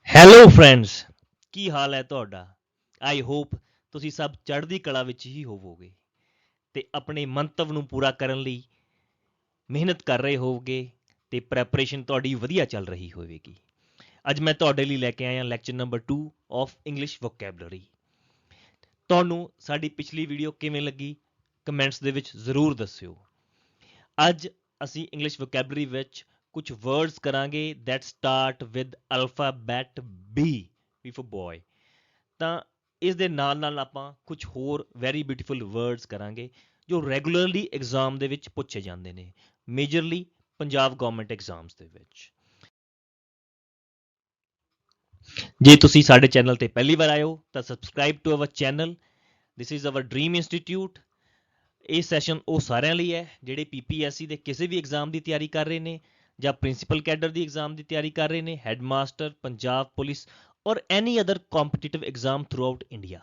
Hello friends, ਕੀ ਹਾਲ ਹੈ ਤੁਹਾਡਾ? I hope ਤੁਸੀਂ ਸਭ ਚੜ੍ਹਦੀ ਕਲਾ ਵਿੱਚ ਹੀ ਹੋਵੋਗੇ ਤੇ ਆਪਣੇ ਮੰਤਵ ਨੂੰ ਪੂਰਾ ਕਰਨ ਲਈ ਮਿਹਨਤ ਕਰ ਰਹੇ ਹੋਵੋਗੇ ਤੇ ਪ੍ਰੈਪਰੇਸ਼ਨ ਤੁਹਾਡੀ ਵਧੀਆ ਚੱਲ ਰਹੀ ਹੋਵੇਗੀ। ਅੱਜ ਮੈਂ ਤੁਹਾਡੇ ਲਈ ਲੈ ਕੇ ਆਇਆ lecture number 2 of English vocabulary. ਤੁਹਾਨੂੰ ਸਾਡੀ ਪਿਛਲੀ ਵੀਡੀਓ ਕਿਵੇਂ ਲੱਗੀ ਕਮੈਂਟਸ ਦੇ ਵਿੱਚ ਜ਼ਰੂਰ ਦੱਸਿਓ। ਅੱਜ ਅਸੀਂ ਇੰਗਲਿਸ਼ ਵੋਕੈਬਲਰੀ ਵਿੱਚ ਕੁਝ ਵਰਡਸ ਕਰਾਂਗੇ that start with alphabet B for boy। ਤਾਂ ਇਸ ਦੇ ਨਾਲ ਆਪਾਂ ਕੁਝ ਹੋਰ ਵੈਰੀ ਬਿਊਟੀਫੁਲ ਵਰਡਸ ਕਰਾਂਗੇ ਜੋ ਰੈਗੂਲਰਲੀ ਐਗਜ਼ਾਮ ਦੇ ਵਿੱਚ ਪੁੱਛੇ ਜਾਂਦੇ ਨੇ, ਮੇਜਰਲੀ ਪੰਜਾਬ ਗਵਰਨਮੈਂਟ ਐਗਜ਼ਾਮਸ ਦੇ ਵਿੱਚ। ਜੇ ਤੁਸੀਂ ਸਾਡੇ ਚੈਨਲ ਤੇ ਪਹਿਲੀ ਵਾਰ ਆਏ ਹੋ ਤਾਂ subscribe to our channel. This is our dream institute. ਇਹ ਸੈਸ਼ਨ ਉਹ ਸਾਰਿਆਂ ਲਈ ਹੈ ਜਿਹੜੇ ਪੀਪੀਐਸਸੀ ਦੇ ਕਿਸੇ ਵੀ ਐਗਜ਼ਾਮ ਦੀ ਤਿਆਰੀ ਕਰ ਰਹੇ ਨੇ ਜਾਂ ਪ੍ਰਿੰਸੀਪਲ ਕੈਡਰ ਦੀ ਐਗਜ਼ਾਮ ਦੀ ਤਿਆਰੀ ਕਰ ਰਹੇ ਨੇ, ਹੈਡਮਾਸਟਰ, ਪੰਜਾਬ ਪੁਲਿਸ ਔਰ any other competitive exam through out India.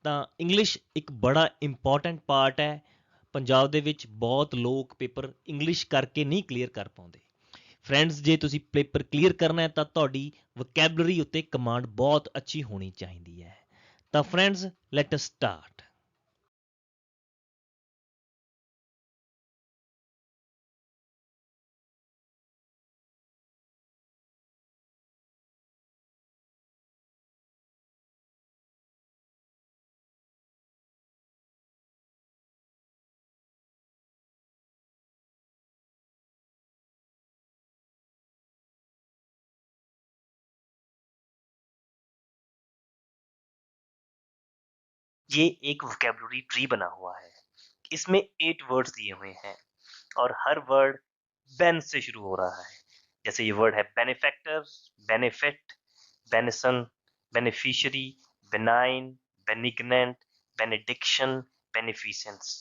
ਤਾਂ ਇੰਗਲਿਸ਼ ਇੱਕ ਬੜਾ ਇੰਪੋਰਟੈਂਟ ਪਾਰਟ ਹੈ। ਪੰਜਾਬ ਦੇ ਵਿੱਚ ਬਹੁਤ ਲੋਕ ਪੇਪਰ ਇੰਗਲਿਸ਼ ਕਰਕੇ ਨਹੀਂ ਕਲੀਅਰ ਕਰ ਪਾਉਂਦੇ। ਫਰੈਂਡਸ, ਜੇ ਤੁਸੀਂ ਪੇਪਰ ਕਲੀਅਰ ਕਰਨਾ ਹੈ ਤਾਂ ਤੁਹਾਡੀ ਵੋਕੈਬਲਰੀ ਉੱਤੇ ਕਮਾਂਡ ਬਹੁਤ ਅੱਛੀ ਹੋਣੀ ਚਾਹੀਦੀ ਹੈ। ਤਾਂ ਫਰੈਂਡਸ, ਲੈਟ ਅਸ ਸਟਾਰਟ। ये एक वोकैबुलरी ट्री बना हुआ है। इसमें 8 वर्ड्स दिए हुए हैं और हर वर्ड बेन से शुरू हो रहा है। जैसे ये वर्ड है benefactor, benefit, benison, beneficiary, benign, benignant, benediction, beneficence.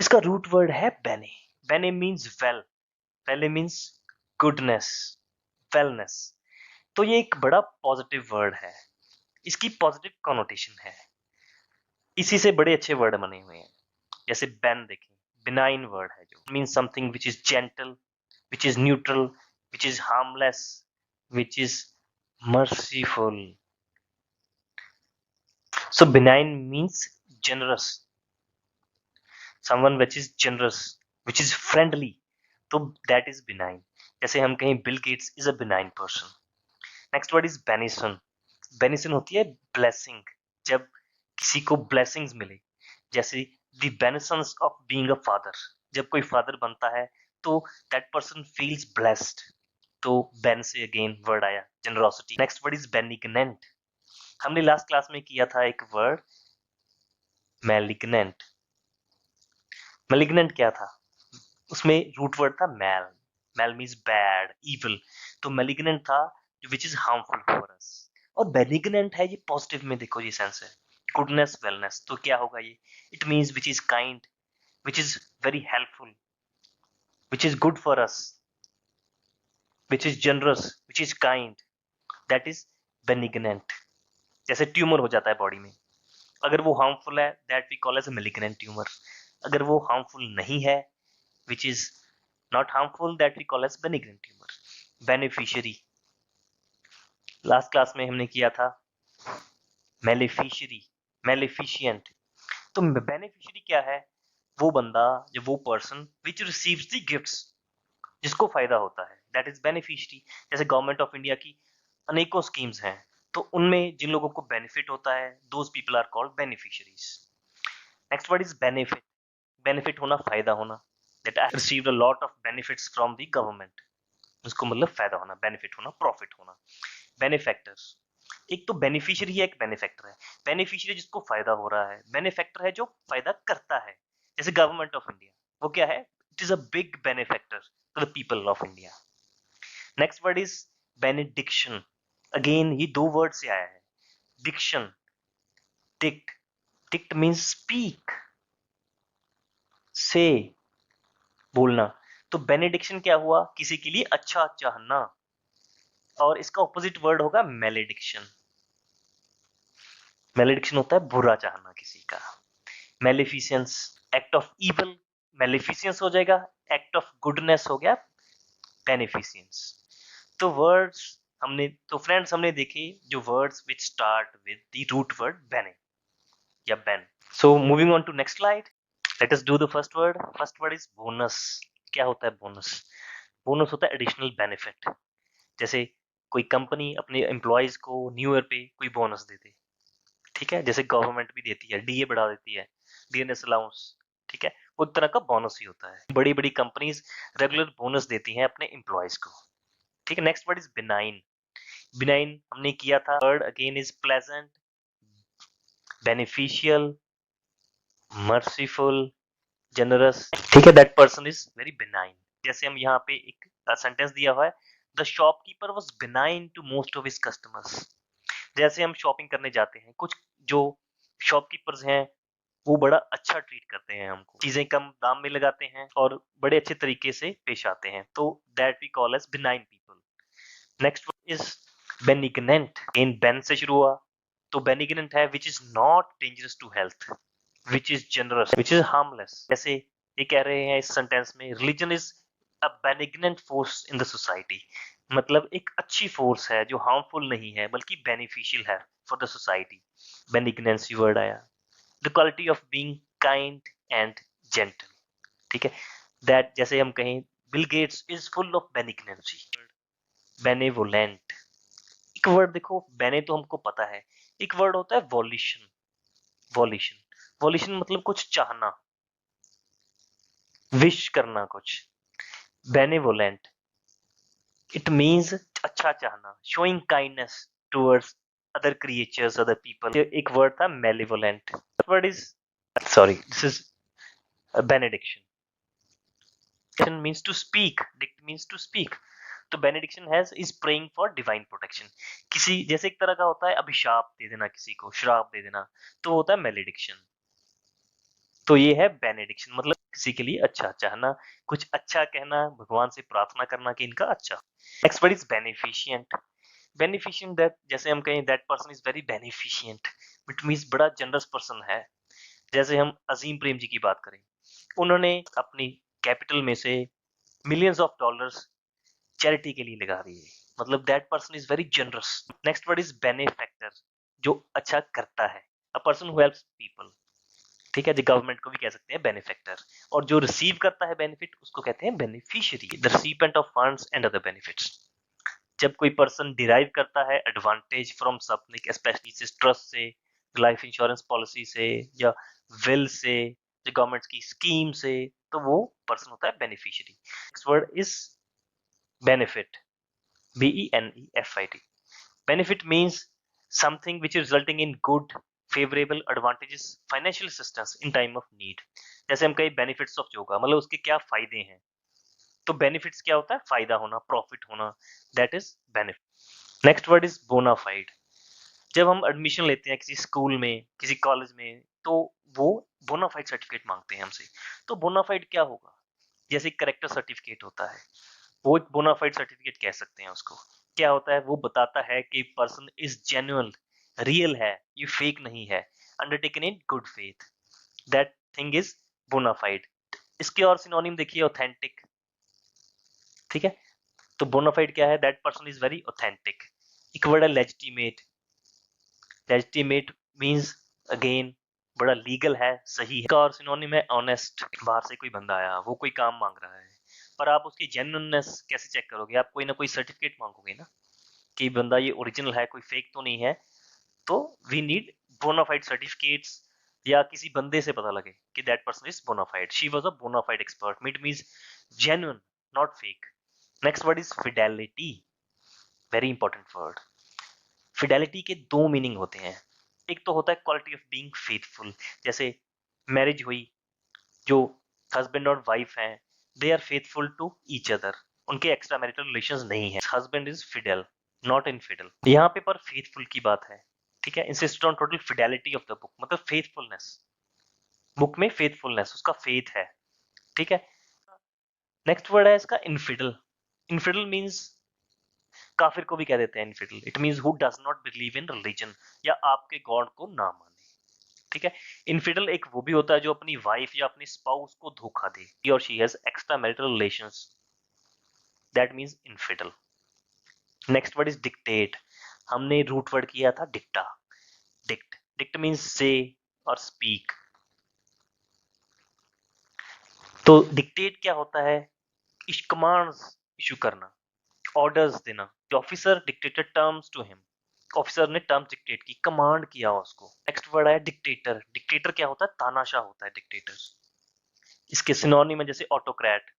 इसका रूट वर्ड है bene. Bene means well, well means goodness, wellness. तो ये एक बड़ा पॉजिटिव वर्ड है, इसकी पॉजिटिव कॉनोटेशन है। इसी से बड़े अच्छे वर्ड बने हुए हैं। जैसे बेन देखें, बिनाइन वर्ड है जो means something which is gentle, which is neutral, which is harmless, which is merciful. So benign means generous, someone which is generous, which is friendly, तो that is benign. जैसे हम कहें Bill Gates is a benign person. Next word is benison. Benison होती है blessing, जब किसी को blessings मिले, जैसे the benisons of being a father. जब कोई फादर बनता है तो दैट पर्सन फील्स ब्लेस्ड। तो बेन से अगेन वर्ड आया generosity. Next word is benignant. हमने लास्ट क्लास में किया था एक वर्ड मैलिग्नेंट। मैलिग्नेंट क्या था? उसमें रूट वर्ड था मैल। मैल मीन्स बैड, इविल। तो मैलिग्नेंट था which is harmful for us. और बेनिग्नेंट है ये पॉजिटिव में, देखो ये सेंस है, गुडनेस, वेलनेस। तो क्या होगा ये? It means which is kind, which is very helpful, which is good for us, which is generous, which is kind, that is benignant. जैसे ट्यूमर हो जाता है बॉडी में, अगर वो हार्मफुल है that we call as a malignant tumour. अगर वो हार्मफुल नहीं है, which is not harmful, that we call as benignant tumour. Beneficiary, last class में हमने किया था मेलिफिशियरी, मेलिफिशियंट। तो बेनिफिशियरी क्या है? वो बंदा, जो वो person which receives the gifts, जिसको फायदा होता है, दैट इज बेनिफिशियरी। जैसे गवर्नमेंट ऑफ इंडिया की अनेकों स्कीम्स हैं, तो उनमें जिन लोगों को बेनिफिट होता है, those people are called beneficiaries. Next word is benefit. Benefit होना, फायदा होना, that I received a lot of benefits from the government. उसको मतलब फायदा होना, बेनिफिट होना, प्रॉफिट होना। बेनिफैक्टर, एक तो बेनिफिशियरी है, एक बेनिफैक्टर है। बेनिफिशियरी जिसको फायदा हो रहा है, बेनिफैक्टर है जो फायदा करता है। जैसे गवर्नमेंट ऑफ इंडिया, वो क्या है? It is a big benefactor to the people of India. Next word is benediction. Again ये 2 वर्ड से आया है, diction, dict. Dict means speak, say, बोलना। तो बेनिडिक्शन क्या हुआ? किसी के लिए अच्छा चाहना। और इसका ऑपोजिट वर्ड होगा मेलेडिक्शन। मेलेडिक्शन होता है बुरा चाहना किसी का। मेलिफिसेंस, एक्ट ऑफ इविल, मेलिफिसेंस हो जाएगा। एक्ट ऑफ गुडनेस हो गया बेनिफिसेंस। तो वर्ड्स हमने तो फ्रेंड्स हमने देखे जो words which start with the root word bene या ben. So moving on to next slide, let us do the first word. First word is bonus. क्या होता है बोनस? बोनस होता है एडिशनल बेनिफिट। जैसे कोई कंपनी अपने एम्प्लॉयज को न्यू ईयर पे कोई बोनस देते, ठीक है, जैसे गवर्नमेंट भी देती है, डीए बढ़ा देती है, डीएनएस अलाउंस, ठीक है, वो एक तरह का बोनस ही होता है। बड़ी बड़ी कंपनीज रेगुलर बोनस देती हैं अपने एम्प्लॉयज को, ठीक है। Next word is benign. Benign हमने किया था। Word again is pleasant, beneficial, merciful, generous, ठीक है। That person is very benign. जैसे हम यहाँ पे एक सेंटेंस दिया हुआ है, the shopkeeper was benign to most of his customers. जैसे हम शॉपिंग करने जाते हैं, कुछ जो शॉपकीपर्स हैं वो बड़ा अच्छा ट्रीट करते हैं हमको, चीजें कम दाम में लगाते हैं और बड़े अच्छे तरीके से पेश आते हैं, तो that we call as benign people. Next is benignant. इन बेन से शुरू हुआ, तो बेनिग्नेंट है which is not dangerous to health, which is generous, which is harmless. जैसे ये कह रहे हैं इस सेंटेंस में, religion is a benignant force in the society. मतलब एक अच्छी फोर्स है जो हार्मफुल नहीं है बल्कि बेनिफिशियल है for the society. Benignancy word आया। The quality of being kind and gentle, ठीक है। दैट जैसे हम कहें Bill Gates is full of benignancy. Benevolent, एक वर्ड देखो, बेने तो हमको पता है, एक वर्ड होता है वॉल्यूशन। वॉल्यूशन, वॉल्यूशन मतलब कुछ चाहना, विश करना कुछ। बेनेवोलेंट, इट मीन्स अच्छा चाहना, showing kindness towards other creatures, other people. एक वर्ड था malevolent. Word is sorry, this is benediction. Means to speak, dict means to speak. तो benediction has is praying for divine protection. किसी जैसे एक तरह का होता है अभिशाप दे देना, किसी को श्राप दे देना, तो होता है मेलेडिक्शन। तो ये है बेनेडिक्शन, मतलब किसी के लिए अच्छा चाहना, कुछ अच्छा कहना, भगवान से प्रार्थना करना कि इनका अच्छा। Next word is beneficent. Beneficent, that जैसे हम कहें that person is very beneficent, it means बड़ा जनरस पर्सन है। जैसे हम अजीम प्रेम जी की बात करें, उन्होंने अपनी कैपिटल में से मिलियंस ऑफ डॉलर्स चैरिटी के लिए लगा दिए, मतलब that person is very generous. Next word is benefactor, जो अच्छा करता है, a person who helps people, ठीक है। जो गवर्नमेंट को भी कह सकते हैं बेनिफैक्टर, और जो रिसीव करता है बेनिफिट उसको कहते हैं beneficiary, the recipient of funds and other benefits. जब कोई पर्सन डिराइव करता है advantage from something, specially trust से, लाइफ इंश्योरेंस पॉलिसी से, या विल से, जो गवर्नमेंट की स्कीम से, तो वो पर्सन होता है beneficiary. Next word is benefit, benefit. Benefit means something which is resulting in good, favorable advantages, financial assistance in time of need. जैसे हम कहीं benefits of yoga, मतलब उसके क्या फायदे हैं, तो benefits क्या होता है? फायदा होना, प्रॉफिट होना, that is benefit. Next word is bona fide. जब हम एडमिशन लेते हैं किसी स्कूल में, किसी कॉलेज में, तो वो बोनाफाइड सर्टिफिकेट मांगते हैं हमसे। तो बोनाफाइड क्या होगा? जैसे करेक्टर सर्टिफिकेट होता है, वो एक बोनाफाइड सर्टिफिकेट कह सकते हैं उसको। क्या होता है? वो बताता है कि पर्सन इज जेन्युइन, रियल है, ये फेक नहीं है, undertaken in good faith, that thing is bona fide. इसके और सिनोनिम देखिए, ऑथेंटिक, ठीक है। तो बोनाफाइड क्या है? That person is very authentic. एक वर्ड है लेजिटिमेट। लेजिटिमेट मींस अगेन बड़ा लीगल है, सही है। इसका और सिनोनिम है ऑनेस्ट। बाहर से कोई बंदा आया, वो कोई काम मांग रहा है, पर आप उसकी जेन्युइननेस कैसे चेक करोगे? आप कोई ना कोई सर्टिफिकेट मांगोगे ना कि बंदा ये ओरिजिनल है, कोई फेक तो नहीं है। तो वी नीड बोनाफाइड सर्टिफिकेट्स, या किसी बंदे से पता लगे कि that person is bona fide, she was a bona fide expert, it means genuine, not fake. Next word is fidelity, very important word. Fidelity के दो मीनिंग होते हैं। एक तो होता है क्वालिटी ऑफ बीइंग फेथफुल। जैसे मैरिज हुई, जो हस्बैंड और वाइफ हैं, they are faithful to each other, उनके एक्स्ट्रा मैरिटल रिलेशंस नहीं है। Husband is fidel, not infidel. यहाँ पे पर फेथफुल की बात है, ठीक है। Insist on total Fidelity of the book, मतलब फेथफुलनेस, बुक में फेथफुलनेस, उसका फेथ है, ठीक है। नेक्स्ट वर्ड है इसका इनफिडल। इनफिडल मींस काफिर को भी कह देते हैं infidel. It means who does not believe in religion, या आपके गॉड को ना माने, ठीक है। इनफिडल एक वो भी होता है जो अपनी वाइफ या अपनी स्पाउस को धोखा दे, he or she has extramarital relations, that means infidel. Next word is dictate. हमने रूट वर्ड किया था डिक्टा। डिक्ट मीन्स से और स्पीक। तो डिक्टेट क्या होता है? कमांड्स इशू करना, ऑर्डर्स देना। The officer dictated terms to him. Officer ने टर्म्स डिक्टेट की, कमांड किया उसको। नेक्स्ट वर्ड है डिक्टेटर। डिक्टेटर क्या होता है? तानाशाह होता है डिक्टेटर। इसके सिनोनिम में जैसे ऑटोक्रेट,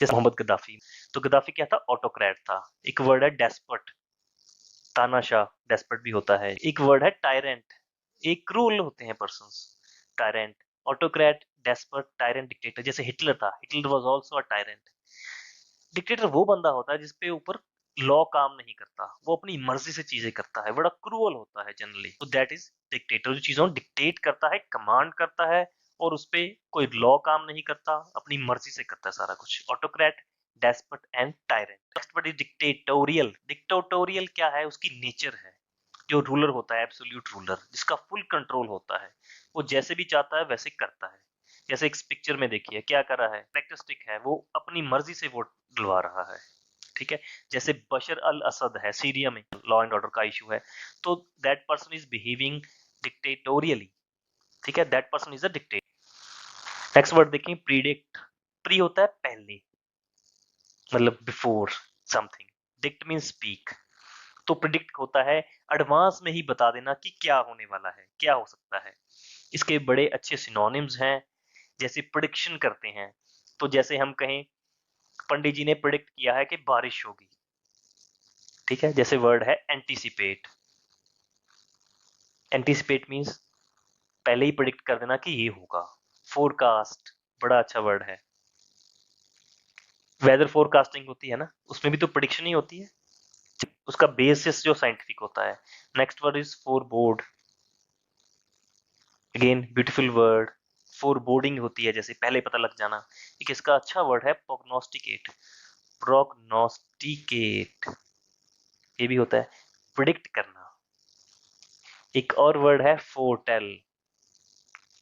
जैसे मोहम्मद गद्दाफी। तो गद्दाफी क्या था? ऑटोक्रेट था। एक वर्ड है डेस्पर्ट, तानाशाह डेस्पर्ट भी होता है। एक वर्ड है टायरेंट, एक क्रूअल होते हैं persons. Tyrant, autocrat, despot, tyrant, dictator. जैसे हिटलर था, Hitler was also a tyrant. Dictator वो बंदा होता है जिसपे ऊपर लॉ काम नहीं करता, वो अपनी मर्जी से चीजें करता है, बड़ा क्रूअल होता है जनरली। तो दैट इज डिक्टेटर, जो चीजों डिक्टेट करता है, कमांड करता है, और उस पे कोई लॉ काम नहीं करता, अपनी मर्जी से करता है सारा कुछ। Autocrat, despot and tyrant. Next word is dictatorial. Dictatorial क्या है? उसकी नेचर है। जो रूलर होता है, एब्सोल्यूट रूलर, जिसका फुल कंट्रोल होता है, वो जैसे भी चाहता है वैसे करता है। जैसे एक पिक्चर में देखिए क्या कर रहा है, प्रैक्टिस्टिक है, वो अपनी मर्जी से वोट दिलवा रहा है। ठीक है, जैसे बशर अल असद है, सीरिया में लॉ एंड ऑर्डर का इशू है, तो दैट पर्सन इज बिहेविंग डिक्टेटोरियली। ठीक है, that person is a dictator. Next word देखिए, प्रीडिक्ट। प्री होता है पहले, मतलब before something. Dict mean speak. तो प्रिडिक्ट होता है एडवांस में ही बता देना कि क्या होने वाला है, क्या हो सकता है। इसके बड़े अच्छे सिनोनिम्स हैं, जैसे प्रिडिक्शन करते हैं। तो जैसे हम कहें पंडित जी ने प्रिडिक्ट किया है कि बारिश होगी। ठीक है, जैसे वर्ड है एंटीसिपेट। एंटीसिपेट मींस पहले ही प्रिडिक्ट कर देना कि ये होगा। फोरकास्ट बड़ा अच्छा वर्ड है। वेदर फोरकास्टिंग होती है ना, उसमें भी तो प्रिडिक्शन ही होती है, उसका बेसिस जो साइंटिफिक होता है। Next word is forebode. Again beautiful word. Foreboding होती है जैसे पहले पता लग जाना। एक इसका अच्छा वर्ड है प्रोग्नोस्टिकेट। प्रोग्नोस्टिकेट ये भी होता है प्रिडिक्ट करना। एक और वर्ड है फोरटेल,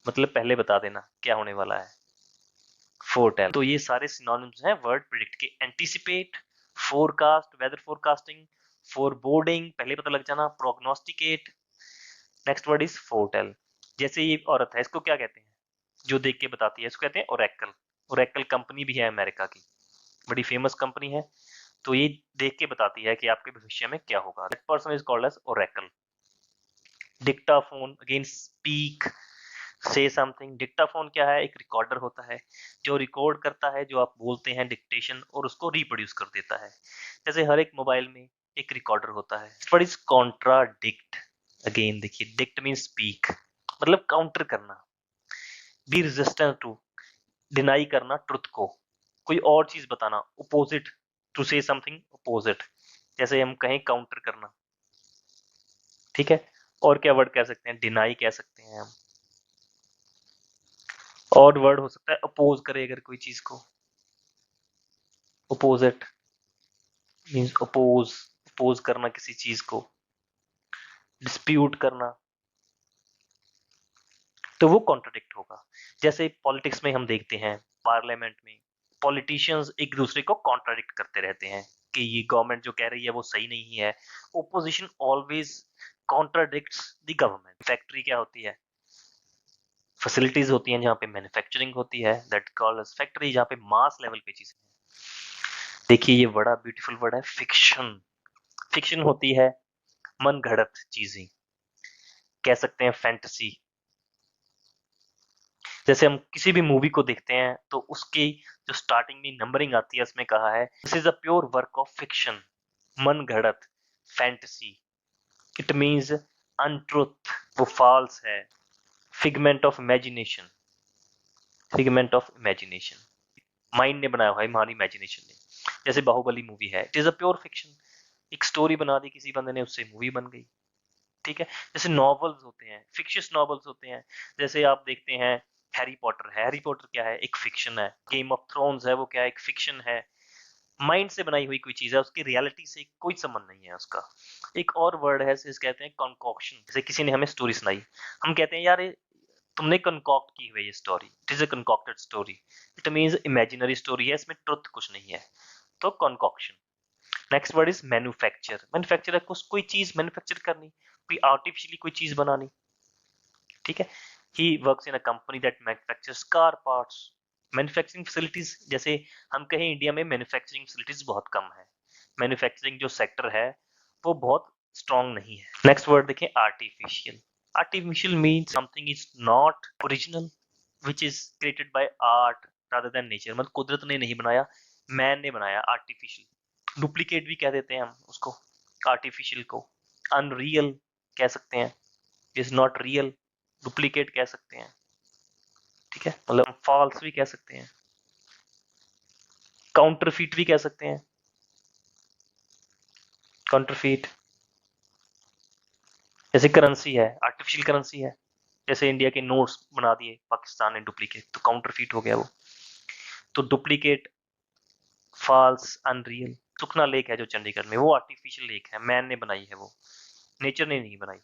मतलब पहले बता देना क्या होने वाला है। फोरटेल। तो ये सारे सिनोनिम्स हैं वर्ड प्रिडिक्ट के। Anticipate, forecast, weather forecasting, foreboding पहले पता लग जाना, prognosticate. Next word is foretell. जैसे ये औरत है, इसको क्या कहते हैं? जो देख के बताती है, इसको कहते हैं ओरेकल। ओरेकल कंपनी भी है अमेरिका की, बड़ी फेमस कंपनी है। तो ये देख के बताती है कि आपके भविष्य में क्या होगा। That person is called as oracle. Dictaphone, again speak, say something. Dictaphone क्या है? एक रिकॉर्डर होता है जो रिकॉर्ड करता है जो आप बोलते हैं, डिक्टेशन, और उसको रिप्रोड्यूस कर देता है। जैसे हर एक मोबाइल में एक रिकॉर्डर होता है। What is contradict? अगेन देखिए, डिक्ट मीन स्पीक, मतलब काउंटर करना। बी रेजिस्टेंट टू, डिनाई करना ट्रुथ को, कोई और चीज बताना, opposite, to say something opposite. जैसे हम कहें काउंटर करना। ठीक है, और क्या वर्ड कह सकते हैं? डिनाई कह सकते हैं हम। और वर्ड हो सकता है अपोज करे अगर कोई चीज को, अपोजिट मींस अपोज, अपोज करना किसी चीज को, डिस्प्यूट करना, तो वो कॉन्ट्रडिक्ट होगा। जैसे पॉलिटिक्स में हम देखते हैं, पार्लियामेंट में पॉलिटिशियंस एक दूसरे को कॉन्ट्रडिक्ट करते रहते हैं कि ये गवर्नमेंट जो कह रही है वो सही नहीं है। Opposition always contradicts the government. Factory क्या होती है? फैसिलिटीज होती हैं जहाँ पे मैन्युफैक्चरिंग होती है, दैट कॉल्ड एज फैक्ट्री, जहाँ पे मास लेवल पे चीजें। देखिए ये बड़ा ब्यूटीफुल वर्ड है फिक्शन। फिक्शन होती है मन घड़त चीजें, कह सकते हैं फैंटेसी। जैसे हम किसी भी मूवी को देखते हैं तो उसकी जो स्टार्टिंग में नंबरिंग आती है उसमें कहा है this is a pure work of fiction, मन घड़त, फैंटेसी। इट मींस अनट्रुथ, वो फॉल्स है। Figment of imagination, figment of imagination, mind ने बनाया हुआ है, हमारी इमेजिनेशन ने। जैसे बाहुबली मूवी है, it is a pure fiction, एक स्टोरी बना दी किसी बंदे ने, उससे मूवी बन गई। ठीक है, जैसे नॉवेल्स होते हैं, फिक्शियस नॉवेल्स होते हैं। जैसे आप देखते हैं हैरी पॉटर है, हैरी पॉटर क्या है? एक फिक्शन है। गेम ऑफ थ्रोन्स है, वो क्या है? एक फिक्शन है। माइंड से बनाई हुई कोई चीज है, उसकी रियलिटी से कोई संबंध नहीं है उसका। एक और वर्ड है, इसे कहते हैं कॉन्कॉक्शन। जैसे किसी ने हमें स्टोरी सुनाई, हम कहते हैं यार तुमने कंकॉक्ट की हुई ये story, it is a concocted story. It means imaginary story है, इसमें ट्रुथ कुछ नहीं है, तो concoction. Next word is manufacture. Manufacture है कोई चीज मैन्युफैक्चर करनी, कोई आर्टिफिशियली कोई चीज बनानी, ठीक है। He works in a company that manufactures car parts. Manufacturing facilities, जैसे हम कहें इंडिया में मैन्युफैक्चरिंग फैसिलिटीज बहुत कम है, मैन्युफैक्चरिंग जो सेक्टर है वो बहुत स्ट्रांग नहीं है। नेक्स्ट वर्ड देखें artificial. Artificial means something is not original which is created by art rather than nature. मतलब कुदरत ने नहीं बनाया, मैन ने बनाया। आर्टिफिशियल डुप्लीकेट भी कह देते हैं हम उसको, आर्टिफिशियल को। अनरियल कह सकते हैं, इज नॉट रियल, डुप्लीकेट कह सकते हैं, ठीक है। मतलब फॉल्स भी कह सकते हैं, काउंटरफीट भी कह सकते हैं, काउंटरफीट। जैसे करेंसी है, आर्टिफिशियल करेंसी है, जैसे इंडिया के नोट्स बना दिए पाकिस्तान ने डुप्लीकेट, तो काउंटरफीट हो गया वो। तो डुप्लीकेट, फॉल्स, अनरियल। सुखना लेक है जो चंडीगढ़ में, वो आर्टिफिशियल लेक है, मैन ने बनाई है वो, नेचर ने नहीं बनाई।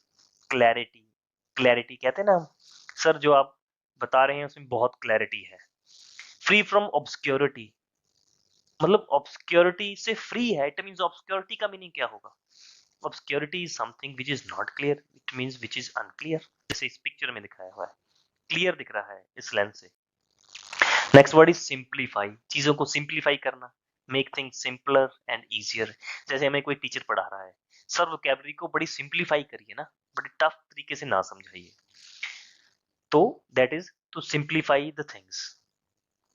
क्लैरिटी, क्लैरिटी कहते हैं ना सर जो आप बता रहे हैं उसमें बहुत क्लैरिटी है। फ्री फ्रॉम ऑब्सक्योरिटी, मतलब ऑब्सक्योरिटी से फ्री है, इट मींस ऑब्सक्योरिटी का मीनिंग क्या होगा? Obscurity is something which is not clear, it means which is unclear. जैसे इस पिक्चर में दिखाया हुआ है, क्लियर दिख रहा है इस लेंस से। नेक्स्ट वर्ड इज सिंप्लीफाई, चीजों को सिंप्लीफाई करना, make things simpler and easier. जैसे हमें कोई टीचर पढ़ा रहा है, सर वोकैबुलरी को बड़ी सिंप्लीफाई करिए ना, बड़ी टफ तरीके से ना समझाइए, तो that is to simplify the things,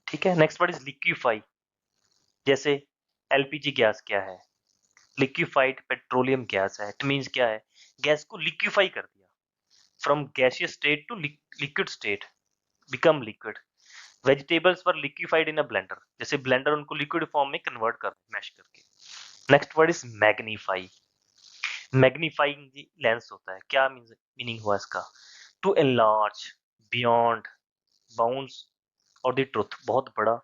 ठीक है। Next word is liquefy. जैसे एलपीजी गैस क्या है? लिक्विफाइड पेट्रोलियम गैस है। इट मींस क्या है? गैस को लिक्विफाई कर दिया, from gaseous state to liquid state, become liquid. Vegetables were liquefied in a blender, जैसे ब्लेंडर उनको लिक्विड फॉर्म में कन्वर्ट कर मैश करके। Next word is magnify. Magnifying lens होता है, क्या मीनिंग हुआ इसका? टू एनलार्ज बियॉन्ड बाउंड्स और द ट्रुथ, बहुत बड़ा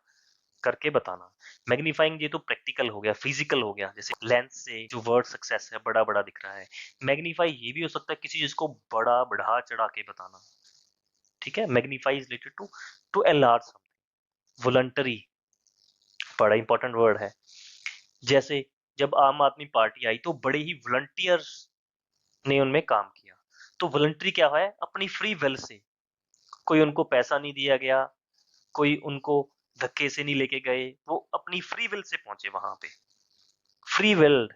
करके बताना। मैग्नीफाइंग ये तो प्रैक्टिकल हो गया, फिजिकल हो गया, जैसे लेंस से जो वर्ड सक्सेस है बड़ा बड़ा दिख रहा है। मैग्नीफाई ये भी हो सकता है किसी चीज को बड़ा बढ़ा चढ़ा के बताना, ठीक है। Magnify is related to enlarge something. Voluntary बड़ा इंपॉर्टेंट वर्ड है। जैसे जब आम आदमी पार्टी आई तो बड़े ही वॉलंटियर्स ने उनमें काम किया। तो वॉलंटरी क्या है? अपनी फ्री विल से, कोई उनको पैसा नहीं दिया गया, कोई उनको धक्के से नहीं लेके गए, वो अपनी फ्री विल से पहुंचे वहां पे। फ्री विल,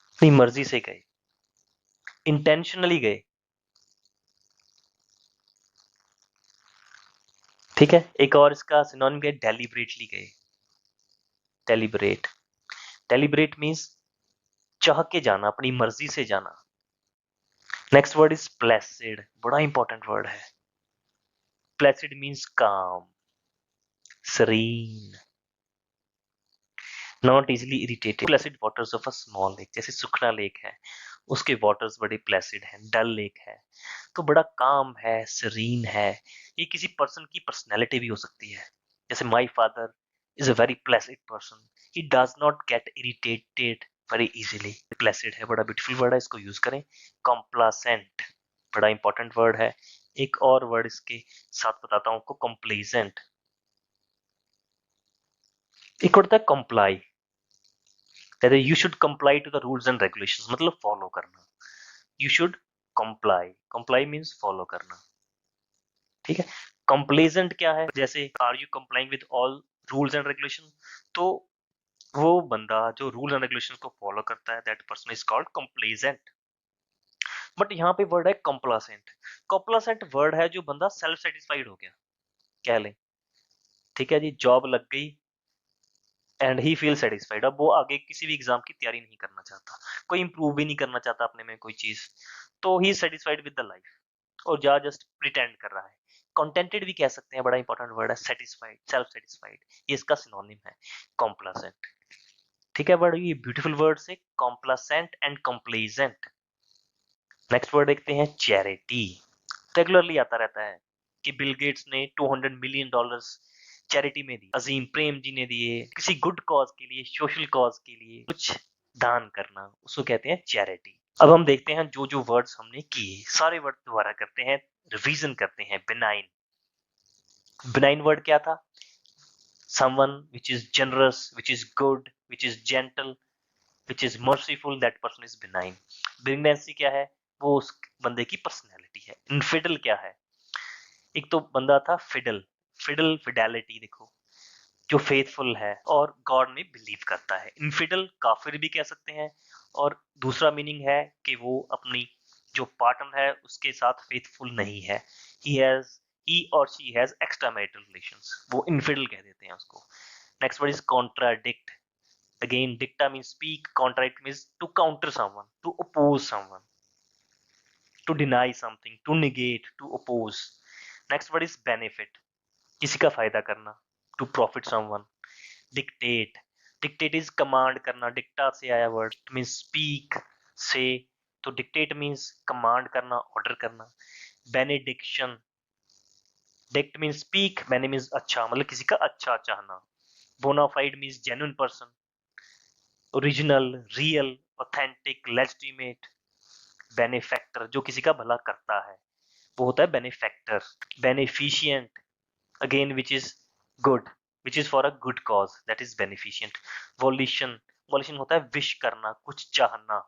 अपनी मर्जी से गए, इंटेंशनली गए, ठीक है। एक और इसका सिनोनिम है डेलिबरेटली गए। डेलिबरेट, डेलिबरेट मींस चाह के जाना, अपनी मर्जी से जाना। नेक्स्ट वर्ड इज प्लेसिड, बड़ा इंपॉर्टेंट वर्ड है। प्लेसिड मींस काम, serene, not easily irritated. Placid waters of a small lake, जैसे सुखना लेक है, उसके वाटर्स बड़े प्लेसिड हैं। डल लेक है तो बड़ा काम है, सरीन है। ये किसी पर्सन की पर्सनैलिटी भी हो सकती है। जैसे my father is a very Placid person, he does not get irritated very easily. Placid है, बड़ा ब्यूटीफुल वर्ड है, इसको यूज करें। कॉम्प्लासेंट, बड़ा इंपॉर्टेंट वर्ड है। एक और वर्ड इसके साथ बताता हूँ आपको, कंप्लेजेंट। एक होता है comply, that is, you should comply to the rules and regulations, मतलब फॉलो करना। you should comply, comply means follow करना, ठीक है। कंप्लेजेंट क्या है? जैसे are you complying with all rules and regulation, तो वो बंदा जो रूल एंड रेगुलेशन को फॉलो करता है, that person is called complaisant. But यहाँ पे वर्ड है कंप्लासेंट। कंप्लासेंट वर्ड है जो बंदा सेल्फ सेटिस्फाइड हो गया, कह लें, ठीक है जी। जॉब लग गई एंड ही फील सेटिस्फाइड, अब वो आगे किसी भी एग्जाम की तैयारी नहीं करना चाहता, कोई इंप्रूव भी नहीं करना चाहता अपने में कोई चीज, तो ही सेटिस्फाइड विद द लाइफ और जा जस्ट प्रिटेंड कर रहा है। कंटेंटेड भी कह सकते हैं, बड़ा इंपॉर्टेंट वर्ड है। सेटिस्फाइड, सेल्फ सेटिस्फाइड, ये इसका सिनोनिम है। कॉम्प्लासेंट, ठीक है। बड़ा ये ब्यूटीफुल वर्ड से कॉम्प्लासेंट एंड कंप्लेजेंट। नेक्स्ट वर्ड देखते हैं चैरिटी। रेगुलरली आता रहता है कि बिल गेट्स ने $200 मिलियन चैरिटी में दी, अजीम प्रेम जी ने दिए, किसी गुड कॉज के लिए, सोशल कॉज के लिए कुछ दान करना, उसको कहते हैं चैरिटी। अब हम देखते हैं जो जो वर्ड्स हमने किए, सारे वर्ड दोबारा करते हैं, रिवीजन करते हैं। बिनाइन, बिनाइन वर्ड क्या था? someone which is generous, which is good, which is gentle, which is merciful, that person is benign. benignancy क्या है? वो उस बंदे की पर्सनैलिटी है. इनफिडल क्या है? एक तो बंदा था फिडल. फिडल फिडेलिटी देखो, जो फेथफुल है और गॉड में बिलीव करता है. इनफिडल काफिर भी कह सकते हैं. और दूसरा मीनिंग है कि वो अपनी जो पार्टनर है उसके साथ फेथफुल नहीं है. He or she has extra marital relations, वो इनफिडल कह देते हैं उसको. Next word is contradict. Again dicta means speak, contradict means to counter someone, to oppose someone, to deny something, to negate, to oppose. Next word is benefit, किसी का फायदा करना, to profit someone. Dictate, dictate is command करना. Dicta से आया word, it means speak, say. तो dictate means command करना, order करना. Benediction, dict means speak, bene means अच्छा, मतलब किसी का अच्छा चाहना. Bona fide means genuine person. Original, real, authentic, legitimate. Benefactor, जो किसी का भला करता है, वो होता है benefactor. Beneficent, again which is good, which is for a good cause, that is beneficent. volition, volition होता है विश करना, कुछ चाहना.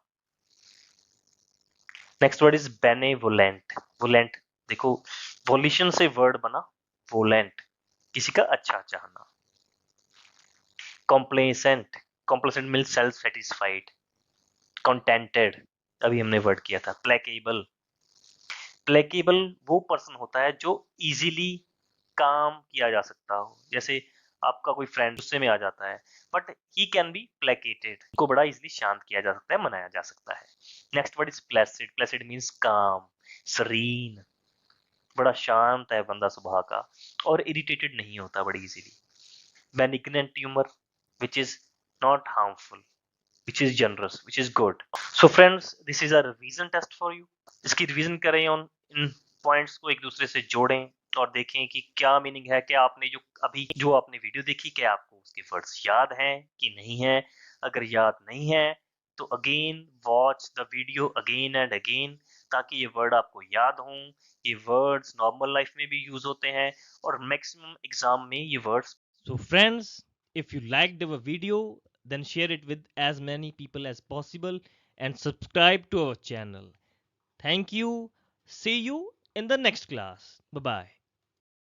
Next word is benevolent. volent देखो, volition से वर्ड बना volent, किसी का अच्छा चाहना. complacent, complacent means self satisfied. contented, अभी हमने वर्ड किया था. placable, प्लेकेबल वो पर्सन होता है जो इजीली काम किया जा सकता हो. जैसे आपका कोई फ्रेंड गुस्से में आ जाता है, बट ही कैन बी प्लेकेटेड, को बड़ा इजीली शांत किया जा सकता है, मनाया जा सकता है. Next word is Placid. Placid means काम, सरीन, बड़ा शांत है बंदा स्वभाव का और इरिटेटेड नहीं होता बड़ी easily. Benignant humour, which is not harmful, which is generous, which is good. So friends, this is a revision test for you. इसकी रिवीजन करें और इन पॉइंट्स को एक दूसरे से जोड़ें और देखें कि क्या मीनिंग है. क्या आपने जो आपने वीडियो देखी, क्या आपको उसके वर्ड्स याद हैं कि नहीं है? अगर याद नहीं है तो again watch the video again and again, ताकि ये वर्ड आपको याद हों. ये वर्ड्स नॉर्मल लाइफ में भी यूज होते हैं और मैक्सिमम एग्जाम में ये words. So friends, if you liked our video, then share it with as many people as possible and subscribe to our channel. Thank you. See you in the next class. Bye bye.